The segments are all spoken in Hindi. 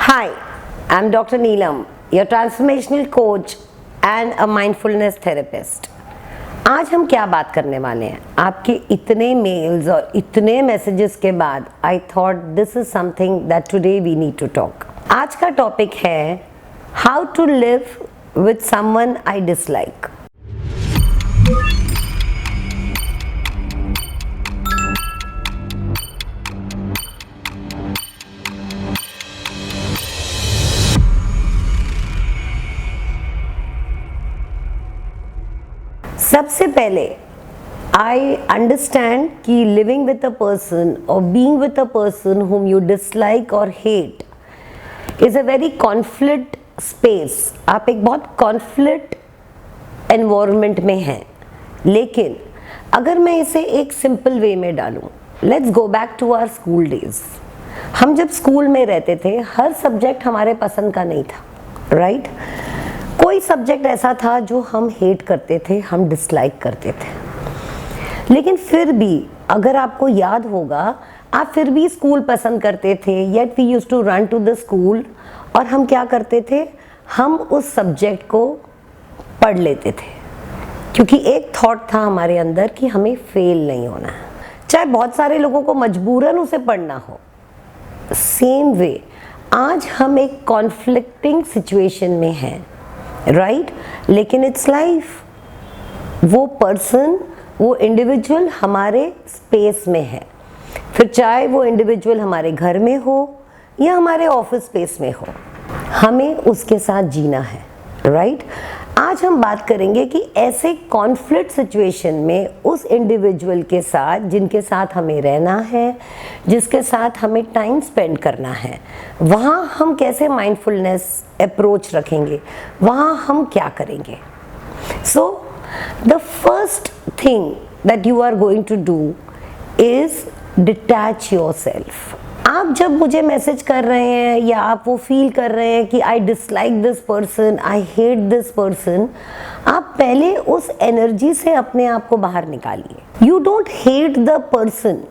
Hi, I'm Dr. Neelam, your transformational coach and a mindfulness therapist. आज हम क्या बात करने वाले हैं? आपके इतने मेल्स और इतने मैसेजेस के बाद I thought this is something that today we need to talk. आज का टॉपिक है how to live with someone I dislike. सबसे पहले आई अंडरस्टैंड कि लिविंग विथ अ पर्सन और being with a person whom you dislike और hate is a very conflict space. आप एक बहुत conflict environment में हैं. लेकिन अगर मैं इसे एक सिंपल वे में डालूं, let's go back to our school days. हम जब स्कूल में रहते थे हर सब्जेक्ट हमारे पसंद का नहीं था, राइट? कोई सब्जेक्ट ऐसा था जो हम हेट करते थे, हम डिसलाइक करते थे. लेकिन फिर भी अगर आपको याद होगा, आप फिर भी स्कूल पसंद करते थे. Yet we used to run to the school. और हम क्या करते थे, हम उस सब्जेक्ट को पढ़ लेते थे क्योंकि एक थॉट था हमारे अंदर कि हमें फेल नहीं होना है, चाहे बहुत सारे लोगों को मजबूरन उसे पढ़ना हो. सेम वे आज हम एक कॉन्फ्लिक्टिंग सिचुएशन में हैं, राइट? लेकिन इट्स लाइफ. वो पर्सन, वो इंडिविजुअल हमारे स्पेस में है, फिर चाहे वो इंडिविजुअल हमारे घर में हो या हमारे ऑफिस स्पेस में हो, हमें उसके साथ जीना है, राइट? आज हम बात करेंगे कि ऐसे कॉन्फ्लिक्ट सिचुएशन में उस इंडिविजुअल के साथ जिनके साथ हमें रहना है, जिसके साथ हमें टाइम स्पेंड करना है, वहाँ हम कैसे माइंडफुलनेस अप्रोच रखेंगे, वहाँ हम क्या करेंगे. So the first thing that you are going to do is detach yourself. आप जब मुझे मैसेज कर रहे हैं या आप वो फील कर रहे हैं कि I dislike this person, I hate this person, आप पहले उस एनर्जी से अपने आप को बाहर निकालिए. You don't hate the person.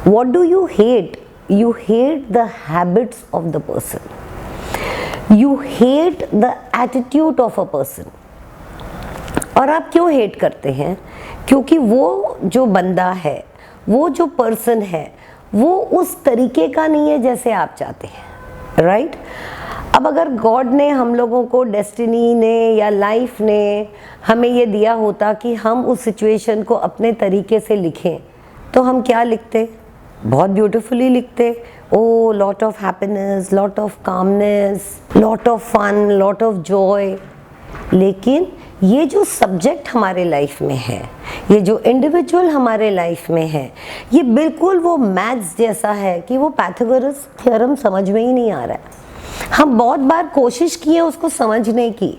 What do you hate? You hate the habits of the person. You hate the attitude of a person. और आप क्यों हेट करते हैं? क्योंकि वो जो बंदा है, वो जो पर्सन है, वो उस तरीके का नहीं है जैसे आप चाहते हैं, राइट? अब अगर गॉड ने हम लोगों को, डेस्टिनी ने या लाइफ ने हमें ये दिया होता कि हम उस सिचुएशन को अपने तरीके से लिखें, तो हम क्या लिखते? बहुत ब्यूटीफुली लिखते. Oh, lot of happiness, lot of calmness, lot of fun, lot of joy. लेकिन ये जो सब्जेक्ट हमारे लाइफ में है, ये जो इंडिविजुअल हमारे लाइफ में है, ये बिल्कुल वो मैथ्स जैसा है कि वो पाइथागोरस थ्योरम समझ में ही नहीं आ रहा है. हम बहुत बार कोशिश किए उसको समझने की,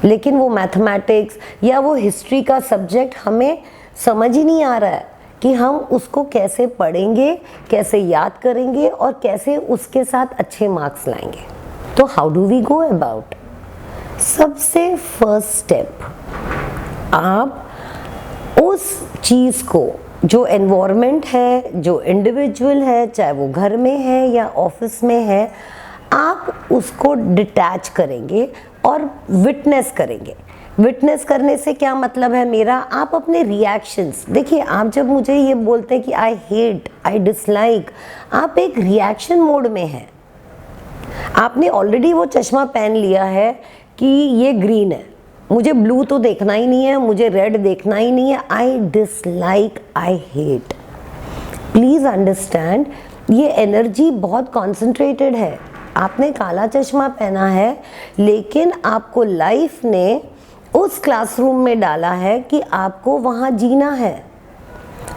लेकिन वो मैथमेटिक्स या वो हिस्ट्री का सब्जेक्ट हमें समझ ही नहीं आ रहा है कि हम उसको कैसे पढ़ेंगे, कैसे याद करेंगे और कैसे उसके साथ अच्छे मार्क्स लाएंगे. तो how do we go about? सबसे फर्स्ट स्टेप, आप उस चीज़ को, जो एनवायरनमेंट है, जो इंडिविजुअल है, चाहे वो घर में है या ऑफिस में है, आप उसको डिटैच करेंगे और विटनेस करेंगे. विटनेस करने से क्या मतलब है मेरा? आप अपने रिएक्शंस देखिए. आप जब मुझे ये बोलते हैं कि आई हेट, आई डिसलाइक, आप एक रिएक्शन मोड में हैं. आपने ऑलरेडी वो चश्मा पहन लिया है कि ये ग्रीन है, मुझे ब्लू तो देखना ही नहीं है, मुझे रेड देखना ही नहीं है. I dislike, I hate. Please understand, ये एनर्जी बहुत कॉन्सेंट्रेटेड है. आपने काला चश्मा पहना है, लेकिन आपको लाइफ ने उस क्लासरूम में डाला है कि आपको वहाँ जीना है,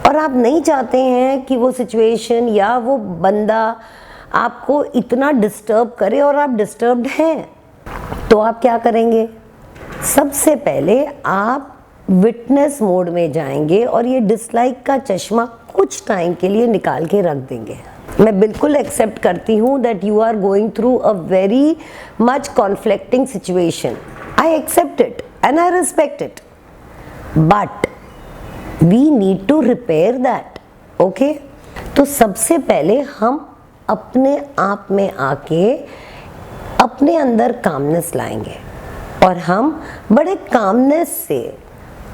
और आप नहीं चाहते हैं कि वो सिचुएशन या वो बंदा आपको इतना डिस्टर्ब करे, और आप डिस्टर्ब्ड हैं. तो आप क्या करेंगे? सबसे पहले आप विटनेस मोड में जाएंगे और ये डिसलाइक का चश्मा कुछ टाइम के लिए निकाल के रख देंगे. मैं बिल्कुल एक्सेप्ट करती हूँ that you are going through a very much conflicting situation. I accept it and I respect it, but we need to repair that. Okay? तो सबसे पहले हम अपने आप में आके अपने अंदर कामनेस लाएंगे और हम बड़े कामनेस से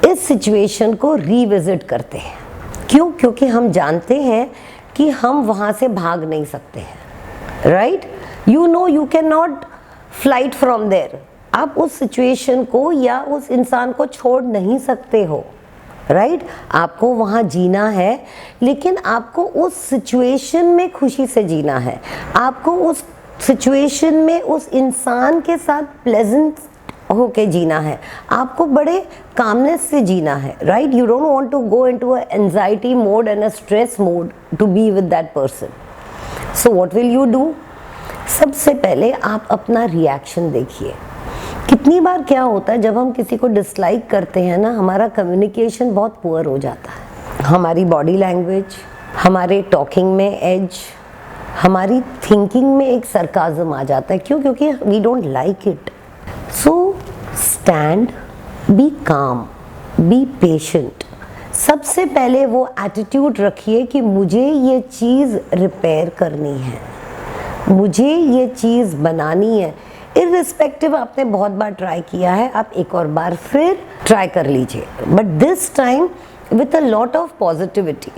इस सिचुएशन को रिविजिट करते हैं। क्यों? क्योंकि हम जानते हैं कि हम वहाँ से भाग नहीं सकते हैं, right? You know you can not flight from there. आप उस सिचुएशन को या उस इंसान को छोड़ नहीं सकते हो, राइट? आपको वहाँ जीना है, लेकिन आपको उस सिचुएशन में खुशी से जीना है। आपको उस सिचुएशन में उस इंसान के साथ प्लेजेंट होके जीना है। आपको बड़े कामनेस से जीना है, right? You don't want to go into a anxiety mode and a stress mode to be with that person. So what will you do? सबसे पहले आप अपना रिएक्शन देखिए। कितनी बार क्या होता है जब हम किसी को डिसलाइक करते हैं ना, हमारा कम्युनिकेशन बहुत पुअर हो जाता है। हमारी बॉडी लैंग्वेज, हमारे टॉकिंग में एज, हमारी थिंकिंग में एक सरकाज़म आ जाता है। क्यों? क्योंकि we don't like it. So stand, be calm, be patient. सबसे पहले वो एटीट्यूड रखिए कि मुझे ये चीज़ रिपेयर करनी है, मुझे ये चीज़ बनानी है। इर्रिस्पेक्टिव आपने बहुत बार ट्राई किया है, आप एक और बार फिर ट्राई कर लीजिए, but this time with a lot of positivity.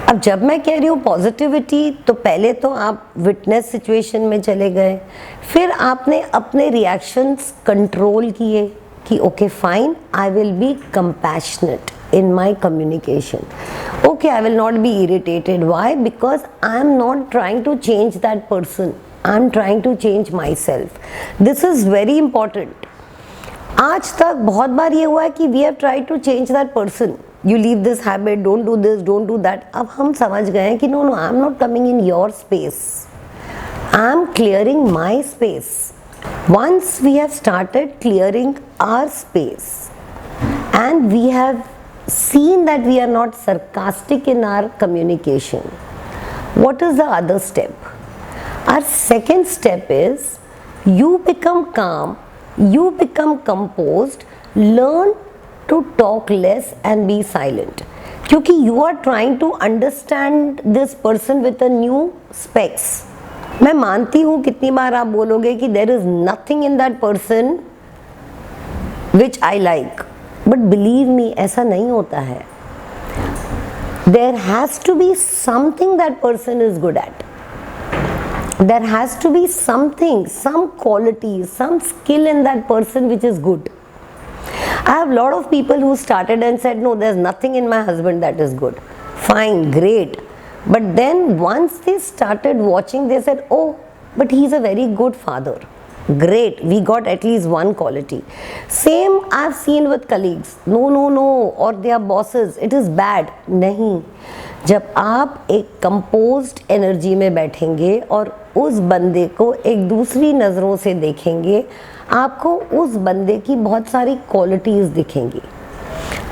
अब जब मैं कह रही हूँ पॉजिटिविटी, तो पहले तो आप विटनेस सिचुएशन में चले गए, फिर आपने अपने रिएक्शंस कंट्रोल किए कि okay fine, I will be compassionate in my communication. Okay, I will not be irritated. Why? Because I am not trying to change that person. I am trying to change myself. This is very important. आज तक बहुत बार ये हुआ है कि we have tried to change that person. You leave this habit, don't do this, don't do that. अब हम समझ गए हैं कि no, I am not coming in your space. I am clearing my space. Once we have started clearing our space and we have seen that we are not sarcastic in our communication, what is the other step? Our second step is you become calm, you become composed, learn to talk less and be silent. क्योंकि you are trying to understand this person with a new specs. मैं मानती हूँ कितनी बार आप बोलोगे कि there is nothing in that person which I like. But believe me, ऐसा नहीं होता है। There has to be something that person is good at. There has to be something, some quality, some skill in that person which is good. I have lot of people who started and said no, there is nothing in my husband that is good. Fine, great, but then once they started watching they said oh, but he is a very good father. Great, we got at least one quality. Same I've seen with colleagues. No, or their bosses. It is bad. नहीं, जब आप एक composed energy में बैठेंगे और उस बंदे को एक दूसरी नज़रों से देखेंगे, आपको उस बंदे की बहुत सारी qualities दिखेंगी,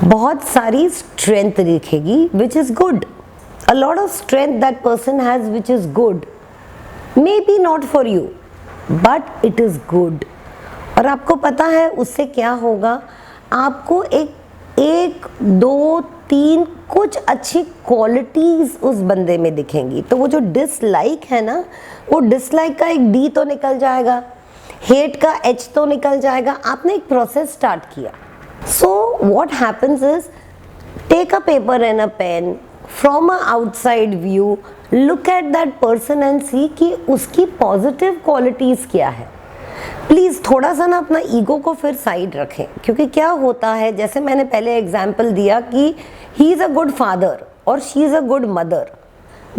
बहुत सारी strength दिखेगी, which is good. A lot of strength that person has, which is good. Maybe not for you, but it is good. और आपको पता है उससे क्या होगा? आपको एक दो तीन कुछ अच्छी क्वालिटीज़ उस बंदे में दिखेंगी। तो वो जो डिसलाइक है ना, वो डिसलाइक का एक डी तो निकल जाएगा, हेट का एच तो निकल जाएगा। आपने एक प्रोसेस स्टार्ट किया। So what happens is, take a paper and a pen, from a outside view, look at that person and see कि उसकी पॉजिटिव क्वालिटीज़ क्या है। प्लीज़ थोड़ा सा ना अपना ईगो को फिर साइड रखें, क्योंकि क्या होता है, जैसे मैंने पहले एग्जाम्पल दिया कि he is a good father और she is a good mother,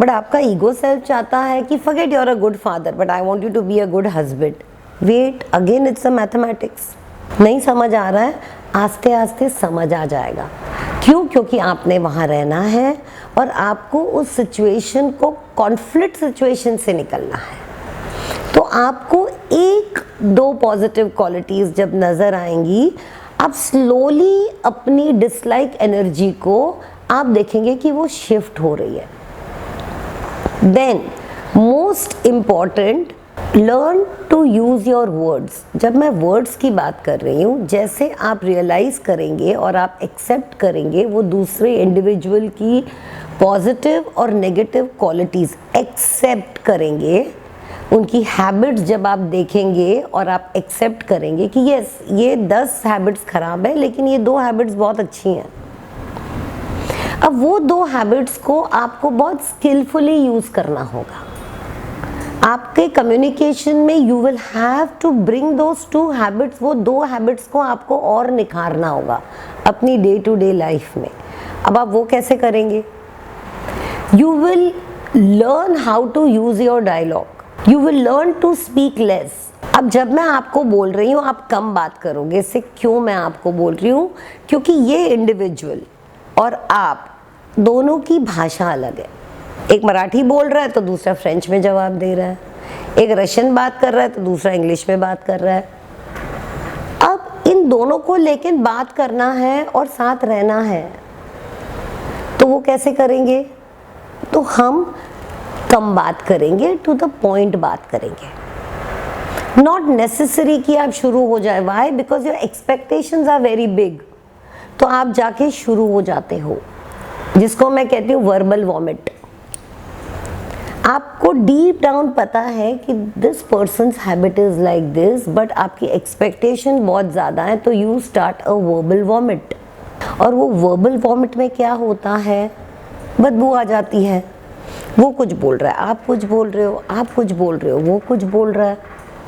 but आपका ईगो सेल्फ चाहता है कि forget you are a good father but I want you to be a good husband. Wait, again it's a mathematics. नहीं समझ आ रहा है, आस्ते आस्ते समझ आ जाएगा। क्यों? क्योंकि आपने वहाँ रहना है और आपको उस सिचुएशन को, कॉन्फ्लिक्ट सिचुएशन से निकलना है। तो आपको एक दो पॉजिटिव क्वालिटीज़ जब नज़र आएंगी, आप स्लोली अपनी डिसलाइक एनर्जी को आप देखेंगे कि वो शिफ्ट हो रही है। Then most important, learn to use your words. जब मैं वर्ड्स की बात कर रही हूँ, जैसे आप रियलाइज़ करेंगे और आप एक्सेप्ट करेंगे वो दूसरे इंडिविजुअल की पॉजिटिव और नेगेटिव क्वालिटीज़ एक्सेप्ट करेंगे, उनकी हैबिट्स जब आप देखेंगे और आप एक्सेप्ट करेंगे कि यस ये 10 हैबिट्स ख़राब है लेकिन ये 2 हैबिट्स बहुत अच्छी हैं। अब वो 2 हैबिट्स को आपको बहुत स्किलफुली यूज़ करना होगा। आपके कम्युनिकेशन में you will have to bring those 2 habits, वो 2 हैबिट्स को आपको और निखारना होगा अपनी डे टू डे लाइफ में। अब आप वो कैसे करेंगे? You will learn how to use your dialogue, you will learn to speak less. अब जब मैं आपको बोल रही हूँ आप कम बात करोगे। इससे क्यों मैं आपको बोल रही हूँ? क्योंकि ये इंडिविजुअल और आप दोनों की भाषा अलग है। एक मराठी बोल रहा है तो दूसरा फ्रेंच में जवाब दे रहा है, एक रशियन बात कर रहा है तो दूसरा इंग्लिश में बात कर रहा है। अब इन दोनों को लेकिन बात करना है और साथ रहना है, तो वो कैसे करेंगे? तो हम कम बात करेंगे, टू द पॉइंट बात करेंगे। नॉट नेसेसरी कि आप शुरू हो जाए। Why? Because your expectations are very big, तो आप जाके शुरू हो जाते हो, जिसको मैं कहती हूँ वर्बल वॉमिट। आपको डीप डाउन पता है कि this persons habit is like this, but आपकी एक्सपेक्टेशन बहुत ज़्यादा है, तो you start a verbal vomit. और वो वर्बल वॉमिट में क्या होता है? बदबू आ जाती है। वो कुछ बोल रहा है, आप कुछ बोल रहे हो, आप कुछ बोल रहे हो, वो कुछ बोल रहा है।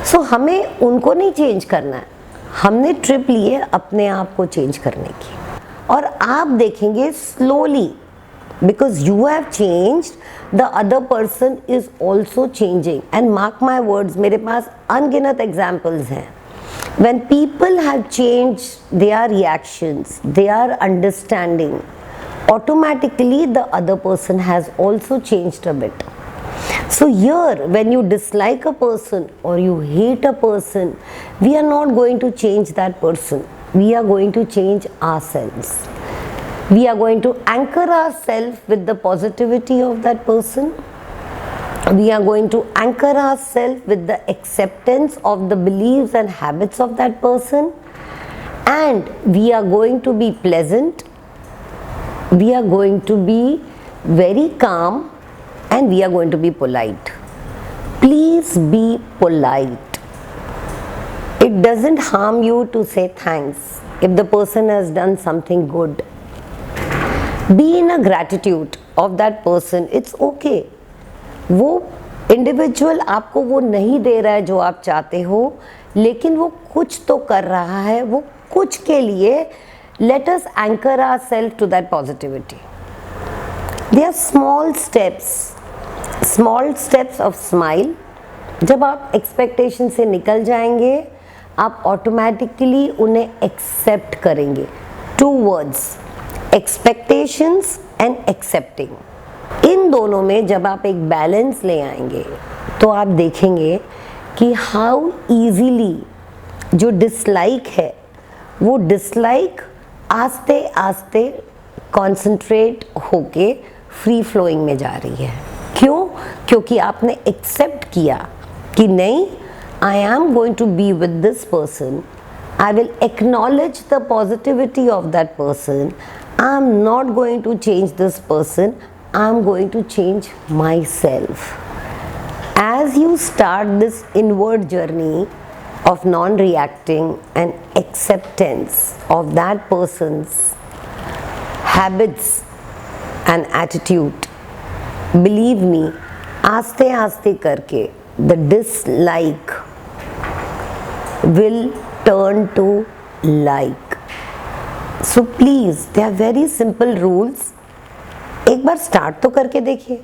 सो हमें उनको नहीं चेंज करना है, हमने ट्रिप ली है अपने आप को चेंज करने की। और आप देखेंगे slowly, because you have changed, the other person is also changing. And mark my words, मेरे पास अनगिनत examples हैं। When people have changed their reactions, their understanding, automatically the other person has also changed a bit. So here, when you dislike a person or you hate a person, we are not going to change that person. We are going to change ourselves. We are going to anchor ourselves with the positivity of that person. We are going to anchor ourselves with the acceptance of the beliefs and habits of that person. And we are going to be pleasant. We are going to be very calm. And we are going to be polite. Please be polite. It doesn't harm you to say thanks if the person has done something good. Be in a gratitude of that person. It's okay. वो इंडिविजुअल आपको वो नहीं दे रहा है जो आप चाहते हो, लेकिन वो कुछ तो कर रहा है, वो कुछ के लिए let us anchor ourselves to that positivity. There are small steps of smile. जब आप एक्सपेक्टेशन से निकल जाएंगे, आप ऑटोमेटिकली उन्हें एक्सेप्ट करेंगे। 2 words, एक्सपेक्टेशंस एंड एक्सेप्टिंग। इन दोनों में जब आप एक बैलेंस ले आएंगे तो आप देखेंगे कि हाउ इजीली जो डिसलाइक है वो डिसलाइक आस्ते आस्ते कॉन्सेंट्रेट होके फ्री फ्लोइंग में जा रही है। क्यों? क्योंकि आपने एक्सेप्ट किया कि नहीं, I am going to be with this person, I will acknowledge the positivity of that person. I am not going to change this person. I am going to change myself. As you start this inward journey of non-reacting and acceptance of that person's habits and attitude, believe me, आस्ते आस्ते करके the dislike will turn to like. So please, they are very simple rules. एक बार स्टार्ट तो करके देखिए।